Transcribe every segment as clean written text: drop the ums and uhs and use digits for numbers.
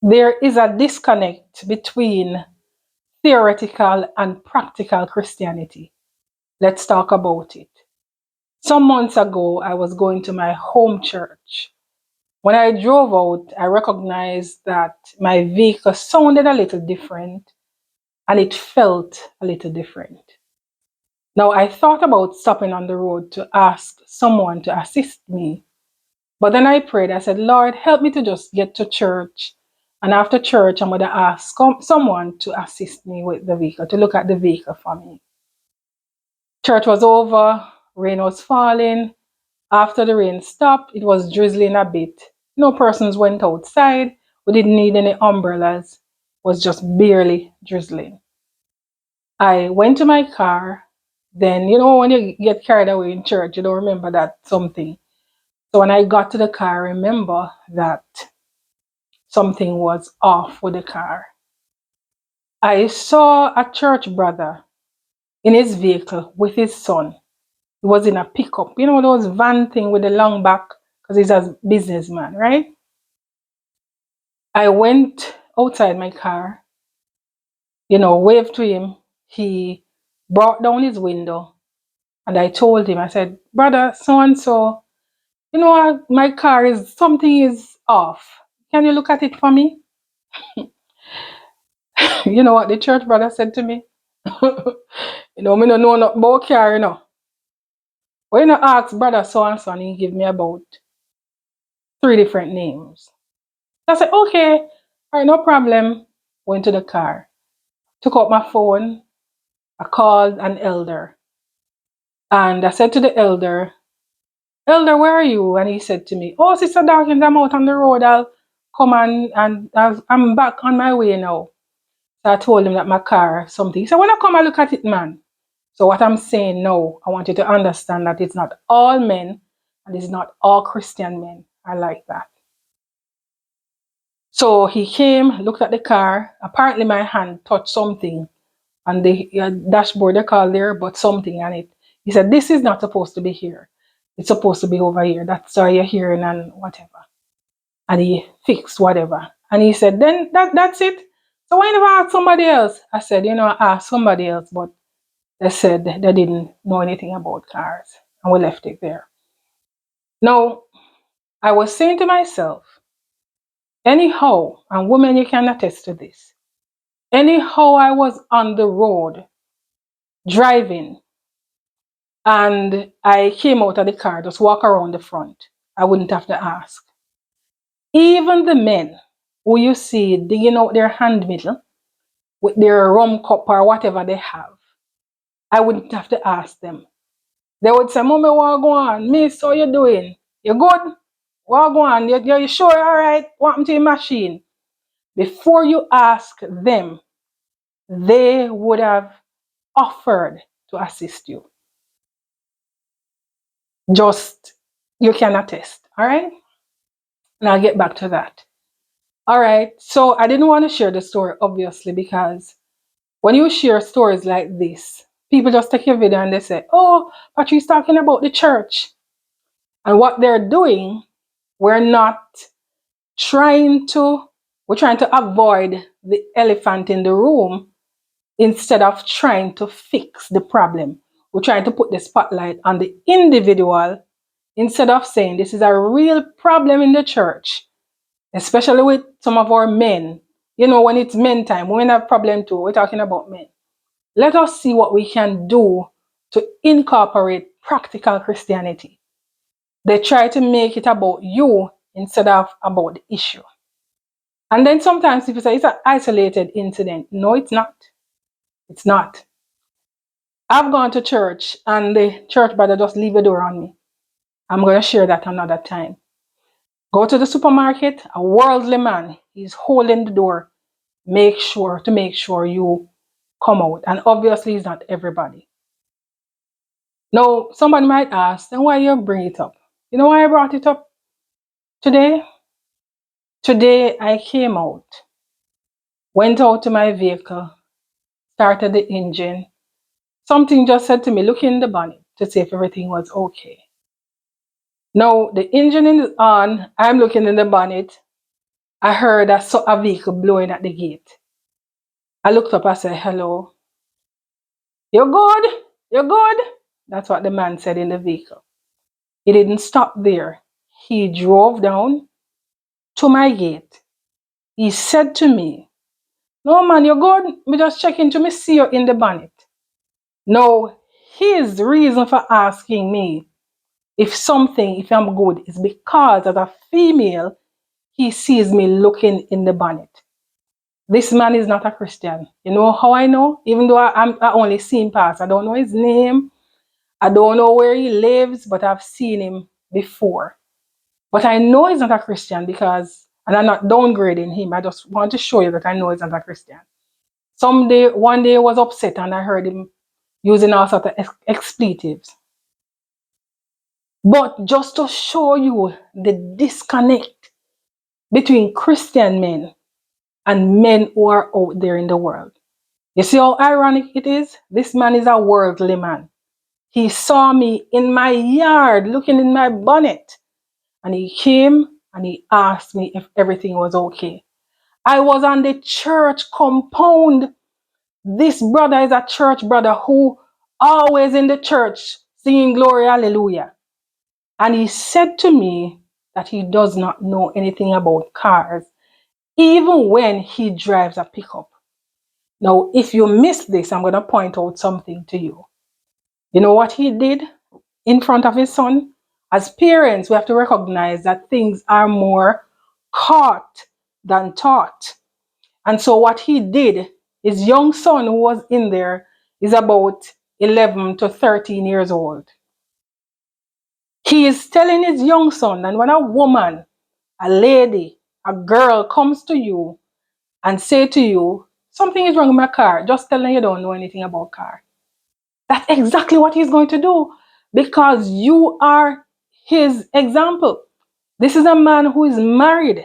there is a disconnect between theoretical and practical Christianity. Let's talk about it. Some months ago, I was going to my home church. When I drove out, I recognized that my vehicle sounded a little different and it felt a little different. Now, I thought about stopping on the road to ask someone to assist me, but then I prayed. I said, Lord, help me to just get to church. And after church, I'm going to ask someone to assist me with the vehicle, to look at the vehicle for me. Church was over, rain was falling. After the rain stopped, it was drizzling a bit. No persons went outside. We didn't need any umbrellas. It was just barely drizzling. I went to my car. Then, when you get carried away in church, you don't remember that something. So when I got to the car, I remember that something was off with the car. I saw a church brother in his vehicle with his son. He was in a pickup, those van thing with the long back, because he's a businessman, right? I went outside my car, waved to him. He brought down his window and I told him, I said, brother, so and so, my car something is off. Can you look at it for me? You know what the church brother said to me? Me don't know nothing about car. When I asked brother so and so, and he gave me about 3 different names. I said, okay, all right, no problem. Went to the car, took out my phone, I called an elder. And I said to the elder, Elder, where are you? And he said to me, oh, Sister Dawkins, I'm out on the road. I'll come and I'm back on my way now. So I told him that my car, something. He said, when I come, I look at it, man. So what I'm saying now, I want you to understand that it's not all men and it's not all Christian men are like that. So he came, looked at the car. Apparently my hand touched something on the dashboard, they call there, but something on it. He said, this is not supposed to be here. It's supposed to be over here. That's why you're hearing and whatever. And he fixed whatever. And he said, then that's it. So why never ask somebody else? I said, I asked somebody else, but they said they didn't know anything about cars. And we left it there. Now, I was saying to myself, anyhow, and women, you can attest to this. Anyhow, I was on the road driving and I came out of the car, just walk around the front. I wouldn't have to ask. Even the men who you see digging out their hand middle with their rum cup or whatever they have, I wouldn't have to ask them. They would say, Mommy, what go on? Miss, how you doing? You good? What go on? You sure? All right. What happened to your machine? Before you ask them, they would have offered to assist you. Just, you can attest. All right? And I'll get back to that. All right. So I didn't want to share the story, obviously, because when you share stories like this, people just take your video and they say, oh, Patrice talking about the church. And what they're doing, we're trying to, we're trying to avoid the elephant in the room instead of trying to fix the problem. We're trying to put the spotlight on the individual instead of saying this is a real problem in the church, especially with some of our men. When it's men time, women have problem too. We're talking about men. Let us see what we can do to incorporate practical Christianity. They try to make it about you instead of about the issue. And then sometimes people say it's an isolated incident. No, it's not. It's not. I've gone to church and the church brother just leave the door on me. I'm going to share that another time. Go to the supermarket, a worldly man, he's holding the door. Make sure you come out. And obviously, it's not everybody. Now, somebody might ask, then why you bring it up? You know why I brought it up today? Today, I came out, went out to my vehicle, started the engine. Something just said to me, look in the bonnet to see if everything was okay. Now, the engine is on, I'm looking in the bonnet, I heard a vehicle blowing at the gate. I looked up, I said, hello, you good? You good? That's what the man said in the vehicle. He didn't stop there. He drove down to my gate. He said to me, no man, you good? Me just checking to me see you in the bonnet. Now, his reason for asking me if I'm good is because as a female, he sees me looking in the bonnet. This man is not a Christian. You know how I know? Even though I only seen past, I don't know his name. I don't know where he lives, but I've seen him before. But I know he's not a Christian because, and I'm not downgrading him. I just want to show you that I know he's not a Christian. One day I was upset and I heard him using all sorts of expletives. But just to show you the disconnect between Christian men and men who are out there in the world. You see how ironic it is? This man is a worldly man. He saw me in my yard looking in my bonnet and he came and he asked me if everything was okay. I was on the church compound. This brother is a church brother who always in the church singing glory hallelujah. And he said to me that he does not know anything about cars, even when he drives a pickup. Now, if you miss this, I'm going to point out something to you. You know what he did in front of his son? As parents, we have to recognize that things are more caught than taught. And so what he did, his young son who was in there is about 11 to 13 years old. He is telling his young son, and when a woman, a lady, a girl comes to you and say to you, something is wrong with my car, just tell them you don't know anything about car. That's exactly what he's going to do because you are his example. This is a man who is married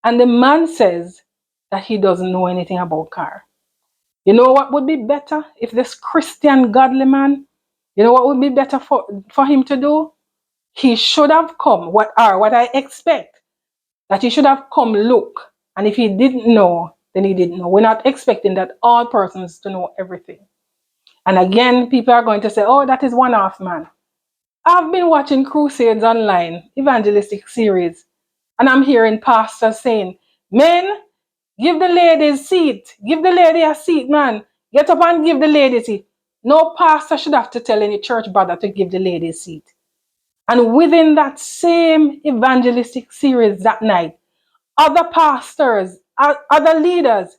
and the man says that he doesn't know anything about car. You know what would be better if this Christian godly man, you know what would be better for him to do? He should have come, what I expect, that he should have come look. And if he didn't know, then he didn't know. We're not expecting that all persons to know everything. And again, people are going to say, oh, that is one off, man. I've been watching crusades online, evangelistic series, and I'm hearing pastors saying, men, give the lady a seat. Give the lady a seat, man. Get up and give the lady a seat. No pastor should have to tell any church brother to give the lady a seat. And within that same evangelistic series that night, other pastors, other leaders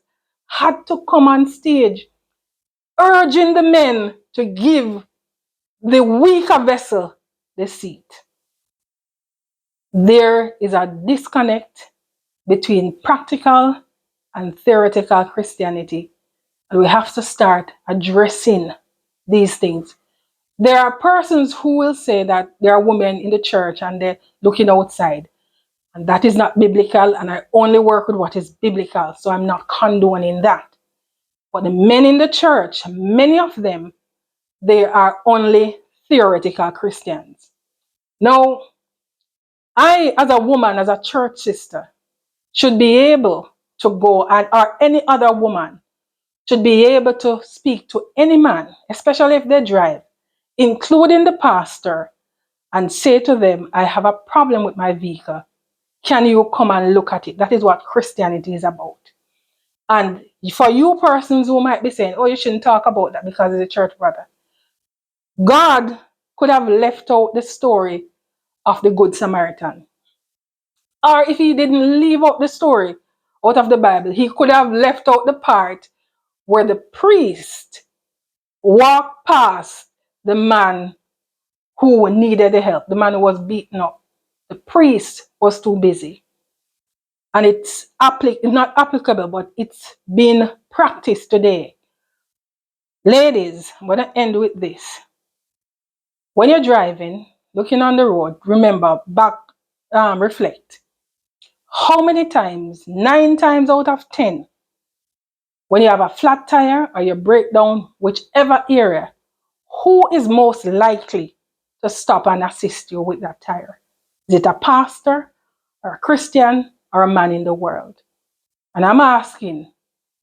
had to come on stage urging the men to give the weaker vessel the seat. There is a disconnect between practical and theoretical Christianity, and we have to start addressing these things. There are persons who will say that there are women in the church and they're looking outside, and that is not biblical, and I only work with what is biblical, so I'm not condoning that. But the men in the church, many of them, they are only theoretical Christians. Now, I, as a woman, as a church sister, should be able to go, and or any other woman should be able to speak to any man, especially if they drive, including the pastor, and say to them, I have a problem with my vehicle. Can you come and look at it? That is what Christianity is about. And for you persons who might be saying, oh, you shouldn't talk about that because it's a church brother. God could have left out the story of the Good Samaritan. Or if he didn't leave out the story out of the Bible, he could have left out the part where the priest walked past the man who needed the help, the man who was beaten up. The priest was too busy. And it's not applicable, but it's being practiced today. Ladies, I'm going to end with this. When you're driving, looking on the road, remember, reflect. How many times, 9 times out of 10, when you have a flat tire or you break down whichever area, who is most likely to stop and assist you with that tire? Is it a pastor or a Christian or a man in the world. And I'm asking,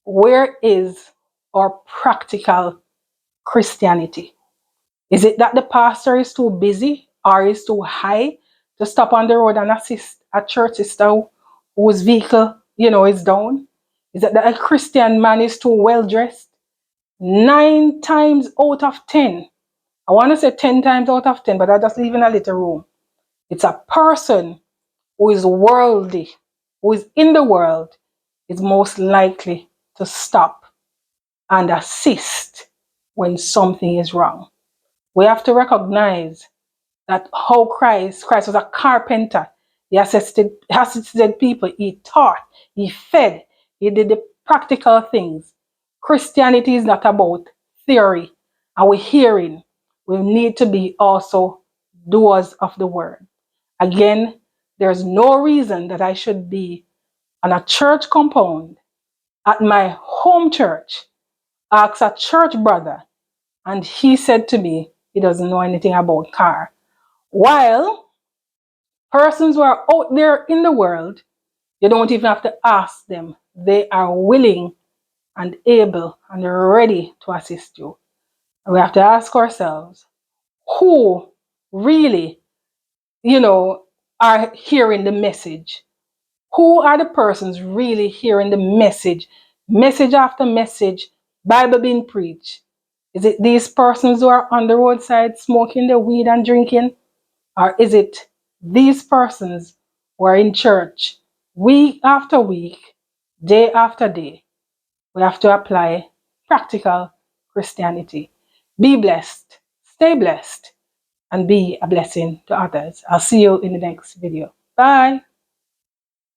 where is our practical Christianity? Is it that the pastor is too busy or is too high to stop on the road and assist a church sister whose vehicle, is down? Is it that a Christian man is too well dressed? 9 times out of 10, I want to say 10 times out of 10, but I just leave in a little room. It's a person who is worldly, who is in the world, is most likely to stop and assist when something is wrong. We have to recognize that how Christ was a carpenter. He assisted people, he taught, he fed, he did the practical things. Christianity is not about theory and we're hearing. We need to be also doers of the word. Again, there's no reason that I should be on a church compound at my home church, ask a church brother, and he said to me he doesn't know anything about car. While persons who are out there in the world, you don't even have to ask them. They are willing and able and ready to assist you. And we have to ask ourselves, who really, are hearing the message? Who are the persons really hearing the message after message, Bible being preached? Is it these persons who are on the roadside smoking the weed and drinking? Or is it these persons who are in church week after week, day after day? We have to apply practical Christianity. Be blessed, stay blessed, and be a blessing to others. I'll see you in the next video. Bye.